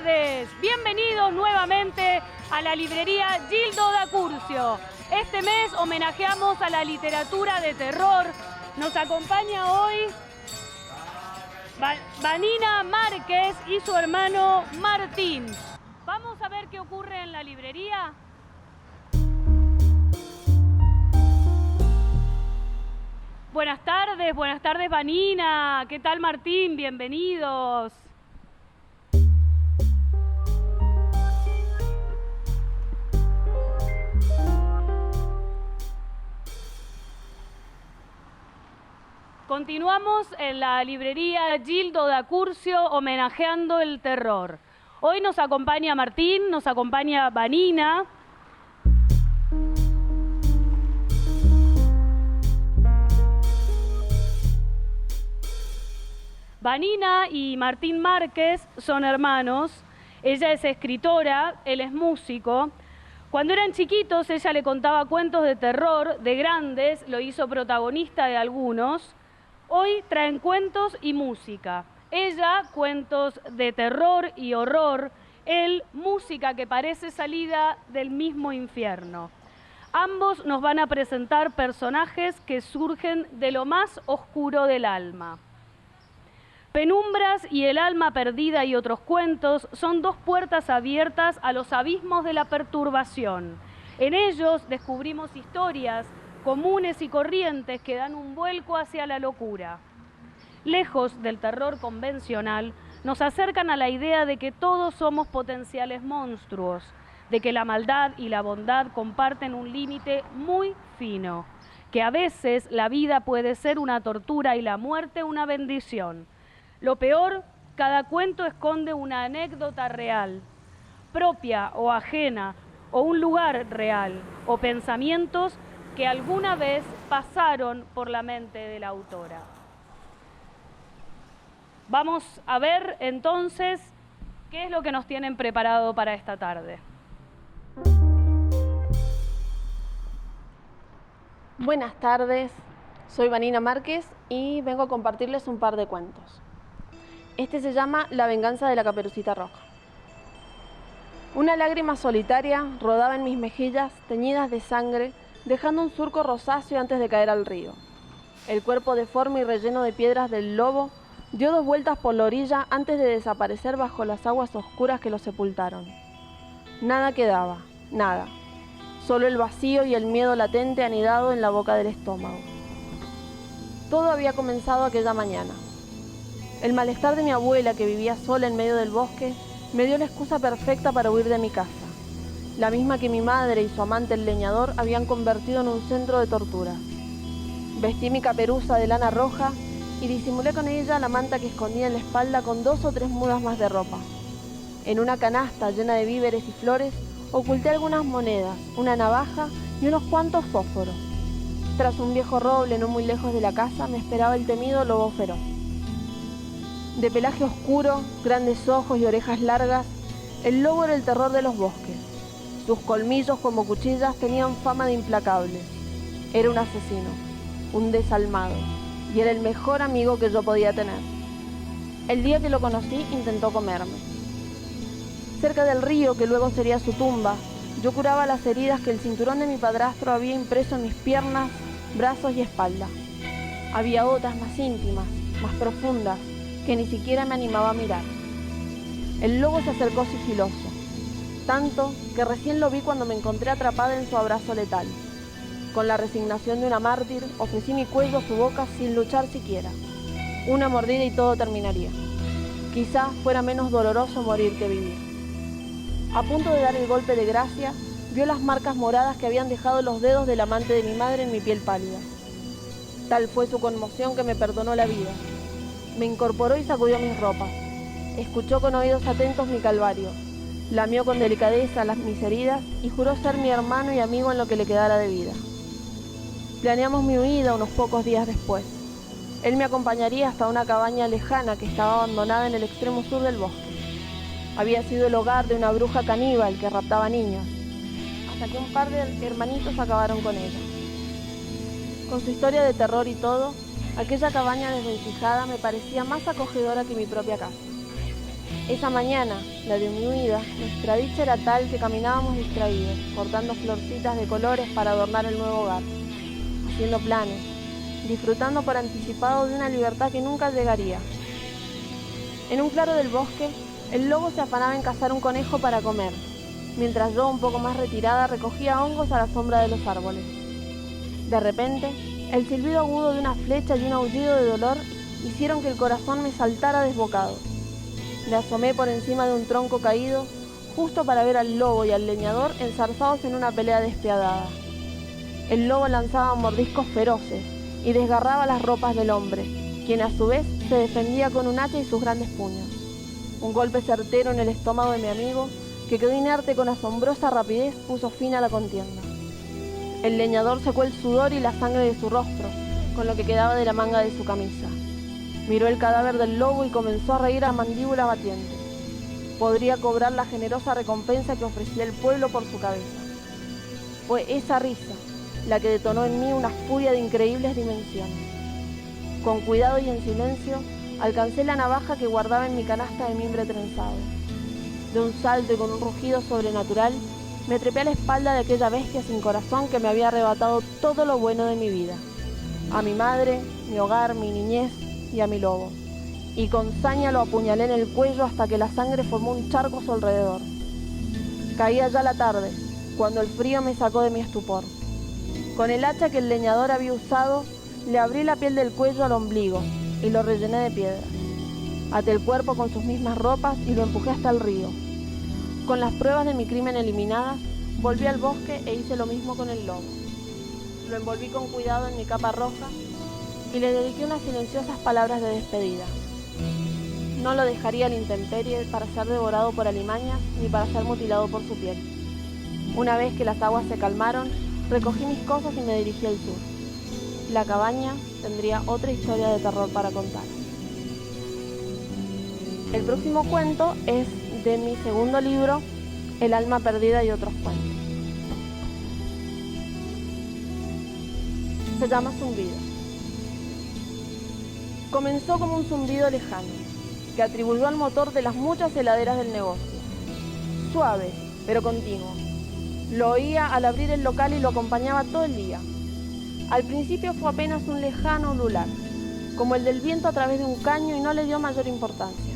tardes. Bienvenidos nuevamente a la librería Gildo da Curcio. Este mes homenajeamos a la literatura de terror. Nos acompaña hoy Vanina Márquez y su hermano Martín. Vamos a ver qué ocurre en la librería. Buenas tardes Vanina. ¿Qué tal Martín? Bienvenidos. Continuamos en la librería Gildo da Curcio homenajeando el terror. Hoy nos acompaña Martín, nos acompaña Vanina. Vanina y Martín Márquez son hermanos. Ella es escritora, él es músico. Cuando eran chiquitos ella le contaba cuentos de terror, de grandes, lo hizo protagonista de algunos. Hoy traen cuentos y música. Ella, cuentos de terror y horror. Él, música que parece salida del mismo infierno. Ambos nos van a presentar personajes que surgen de lo más oscuro del alma. Penumbras y El alma perdida y otros cuentos son dos puertas abiertas a los abismos de la perturbación. En ellos descubrimos historias comunes y corrientes que dan un vuelco hacia la locura. Lejos del terror convencional, nos acercan a la idea de que todos somos potenciales monstruos, de que la maldad y la bondad comparten un límite muy fino, que a veces la vida puede ser una tortura y la muerte una bendición. Lo peor, cada cuento esconde una anécdota real, propia o ajena, o un lugar real, o pensamientos que alguna vez pasaron por la mente de la autora. Vamos a ver entonces qué es lo que nos tienen preparado para esta tarde. Buenas tardes, soy Vanina Márquez y vengo a compartirles un par de cuentos. Este se llama La venganza de la Caperucita Roja. Una lágrima solitaria rodaba en mis mejillas teñidas de sangre, dejando un surco rosáceo antes de caer al río. El cuerpo deforme y relleno de piedras del lobo dio 2 vueltas por la orilla antes de desaparecer bajo las aguas oscuras que lo sepultaron. Nada quedaba, nada. Solo el vacío y el miedo latente anidado en la boca del estómago. Todo había comenzado aquella mañana. El malestar de mi abuela, que vivía sola en medio del bosque, me dio la excusa perfecta para huir de mi casa. La misma que mi madre y su amante el leñador habían convertido en un centro de tortura. Vestí mi caperuza de lana roja y disimulé con ella la manta que escondía en la espalda con 2 o 3 mudas más de ropa. En una canasta llena de víveres y flores oculté algunas monedas, una navaja y unos cuantos fósforos. Tras un viejo roble no muy lejos de la casa me esperaba el temido lobo feroz. De pelaje oscuro, grandes ojos y orejas largas, el lobo era el terror de los bosques. Sus colmillos como cuchillas tenían fama de implacables. Era un asesino, un desalmado, y era el mejor amigo que yo podía tener. El día que lo conocí intentó comerme. Cerca del río, que luego sería su tumba, yo curaba las heridas que el cinturón de mi padrastro había impreso en mis piernas, brazos y espalda. Había otras más íntimas, más profundas, que ni siquiera me animaba a mirar. El lobo se acercó sigiloso, tanto que recién lo vi cuando me encontré atrapada en su abrazo letal. Con la resignación de una mártir, ofrecí mi cuello a su boca sin luchar siquiera. Una mordida y todo terminaría. Quizá fuera menos doloroso morir que vivir. A punto de dar el golpe de gracia, vio las marcas moradas que habían dejado los dedos del amante de mi madre en mi piel pálida. Tal fue su conmoción que me perdonó la vida. Me incorporó y sacudió mis ropas. Escuchó con oídos atentos mi calvario. Lamió con delicadeza mis heridas y juró ser mi hermano y amigo en lo que le quedara de vida. Planeamos mi huida unos pocos días después. Él me acompañaría hasta una cabaña lejana que estaba abandonada en el extremo sur del bosque. Había sido el hogar de una bruja caníbal que raptaba niños, hasta que un par de hermanitos acabaron con ella. Con su historia de terror y todo, aquella cabaña desvencijada me parecía más acogedora que mi propia casa. Esa mañana, la de mi vida, nuestra dicha era tal que caminábamos distraídos, cortando florcitas de colores para adornar el nuevo hogar, haciendo planes, disfrutando por anticipado de una libertad que nunca llegaría. En un claro del bosque, el lobo se afanaba en cazar un conejo para comer, mientras yo, un poco más retirada, recogía hongos a la sombra de los árboles. De repente, el silbido agudo de una flecha y un aullido de dolor hicieron que el corazón me saltara desbocado. Me asomé por encima de un tronco caído, justo para ver al lobo y al leñador enzarzados en una pelea despiadada. El lobo lanzaba mordiscos feroces y desgarraba las ropas del hombre, quien a su vez se defendía con un hacha y sus grandes puños. Un golpe certero en el estómago de mi amigo, que quedó inerte con asombrosa rapidez, puso fin a la contienda. El leñador secó el sudor y la sangre de su rostro, con lo que quedaba de la manga de su camisa. Miró el cadáver del lobo y comenzó a reír a mandíbula batiente. Podría cobrar la generosa recompensa que ofrecía el pueblo por su cabeza. Fue esa risa la que detonó en mí una furia de increíbles dimensiones. Con cuidado y en silencio, alcancé la navaja que guardaba en mi canasta de mimbre trenzado. De un salto y con un rugido sobrenatural, me trepé a la espalda de aquella bestia sin corazón que me había arrebatado todo lo bueno de mi vida. A mi madre, mi hogar, mi niñez y a mi lobo. Y con saña lo apuñalé en el cuello hasta que la sangre formó un charco a su alrededor. Caía ya la tarde, cuando el frío me sacó de mi estupor. Con el hacha que el leñador había usado, le abrí la piel del cuello al ombligo y lo rellené de piedras. Até el cuerpo con sus mismas ropas y lo empujé hasta el río. Con las pruebas de mi crimen eliminadas, volví al bosque e hice lo mismo con el lobo. Lo envolví con cuidado en mi capa roja y le dediqué unas silenciosas palabras de despedida. No lo dejaría a la intemperie para ser devorado por alimañas ni para ser mutilado por su piel. Una vez que las aguas se calmaron, recogí mis cosas y me dirigí al sur. La cabaña tendría otra historia de terror para contar. El próximo cuento es de mi segundo libro, El alma perdida y otros cuentos. Se llama Zumbido. Comenzó como un zumbido lejano, que atribuyó al motor de las muchas heladeras del negocio. Suave, pero continuo. Lo oía al abrir el local y lo acompañaba todo el día. Al principio fue apenas un lejano ulular, como el del viento a través de un caño, y no le dio mayor importancia.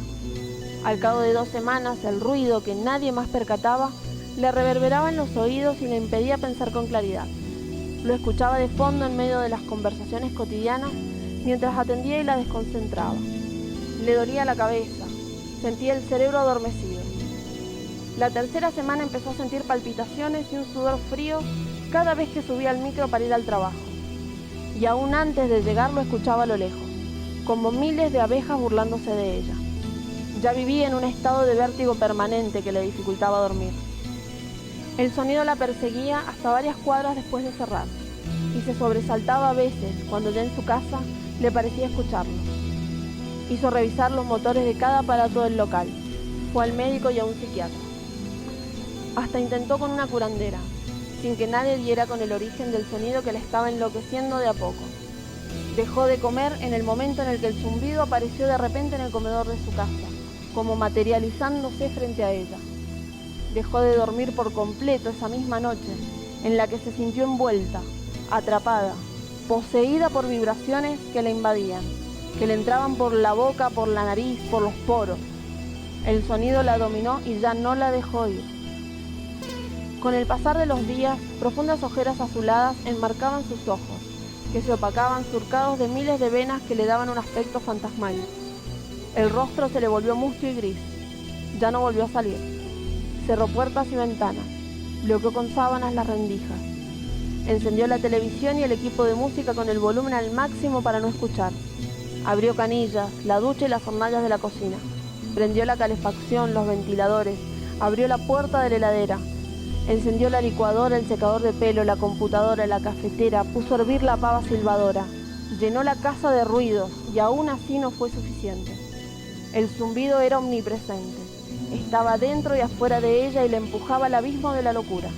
Al cabo de 2 semanas, el ruido que nadie más percataba le reverberaba en los oídos y le impedía pensar con claridad. Lo escuchaba de fondo en medio de las conversaciones cotidianas mientras atendía y la desconcentraba. Le dolía la cabeza, sentía el cerebro adormecido. La tercera semana empezó a sentir palpitaciones y un sudor frío cada vez que subía al micro para ir al trabajo. Y aún antes de llegar lo escuchaba a lo lejos, como miles de abejas burlándose de ella. Ya vivía en un estado de vértigo permanente que le dificultaba dormir. El sonido la perseguía hasta varias cuadras después de cerrar, y se sobresaltaba a veces cuando ya en su casa le parecía escucharlo. Hizo revisar los motores de cada aparato del local, fue al médico y a un psiquiatra. Hasta intentó con una curandera, sin que nadie diera con el origen del sonido que la estaba enloqueciendo de a poco. Dejó de comer en el momento en el que el zumbido apareció de repente en el comedor de su casa, como materializándose frente a ella. Dejó de dormir por completo esa misma noche, en la que se sintió envuelta, atrapada, poseída por vibraciones que la invadían, que le entraban por la boca, por la nariz, por los poros. El sonido la dominó y ya no la dejó ir. Con el pasar de los días, profundas ojeras azuladas enmarcaban sus ojos, que se opacaban surcados de miles de venas que le daban un aspecto fantasmal. El rostro se le volvió mustio y gris. Ya no volvió a salir. Cerró puertas y ventanas. Bloqueó con sábanas las rendijas. Encendió la televisión y el equipo de música con el volumen al máximo para no escuchar. Abrió canillas, la ducha y las hornallas de la cocina. Prendió la calefacción, los ventiladores. Abrió la puerta de la heladera. Encendió la licuadora, el secador de pelo, la computadora, la cafetera. Puso a hervir la pava silbadora. Llenó la casa de ruidos y aún así no fue suficiente. El zumbido era omnipresente. Estaba dentro y afuera de ella y le empujaba al abismo de la locura.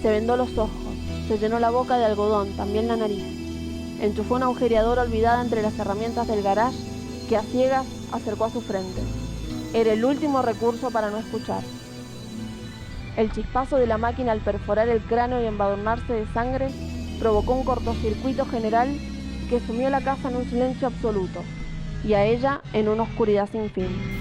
Se vendó los ojos, se llenó la boca de algodón, también la nariz. Enchufó una agujereadora olvidada entre las herramientas del garage que a ciegas acercó a su frente. Era el último recurso para no escuchar. El chispazo de la máquina al perforar el cráneo y embadurnarse de sangre provocó un cortocircuito general que sumió la casa en un silencio absoluto y a ella en una oscuridad sin fin.